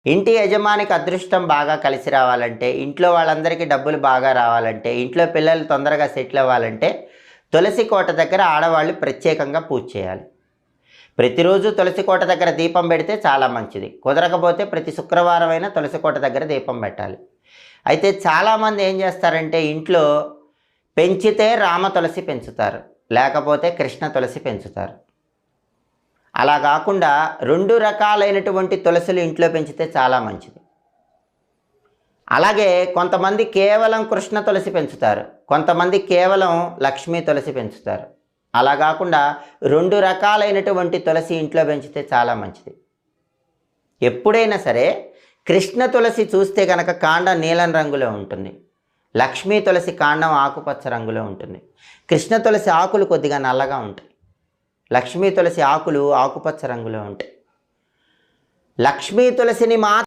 ఇంటి యజమానికి అదృష్టం బాగా కలిసి రావాలంటే, ఇంట్లో వాళ్ళందరికీ డబ్బులు బాగా రావాలంటే, ఇంట్లో పిల్లలు తొందరగా సెటిల్ అవ్వాలంటే, తులసి కోట దగ్గర ఆడవాళ్ళు ప్రత్యేకంగా పూజ చేయాలి. ప్రతిరోజు తులసి కోట దగ్గర దీపం పెడితే చాలా మంచిది. కుదరకపోతే ప్రతి శుక్రవారం అయినా తులసి కోట దగ్గర దీపం పెట్టాలి. అయితే చాలామంది ఏం చేస్తారంటే ఇంట్లో పెంచితే రామ తులసి పెంచుతారు, లేకపోతే కృష్ణ తులసి పెంచుతారు. అలా కాకుండా 2 రకాలైనటువంటి తులసులు ఇంట్లో పెంచితే చాలా మంచిది. అలాగే కొంతమంది కేవలం కృష్ణ తులసి పెంచుతారు, కొంతమంది కేవలం లక్ష్మీ తులసి పెంచుతారు. అలా కాకుండా 2 రకాలైనటువంటి తులసి ఇంట్లో పెంచితే చాలా మంచిది. ఎప్పుడైనా సరే కృష్ణ తులసి చూస్తే కనుక కాండం నీలం రంగులో ఉంటుంది, లక్ష్మీ తులసి కాండం ఆకుపచ్చ రంగులో ఉంటుంది. కృష్ణ తులసి ఆకులు కొద్దిగా నల్లగా ఉంటాయి, లక్ష్మీ తులసి ఆకులు ఆకుపచ్చ రంగులో ఉంటాయి. లక్ష్మీ తులసిని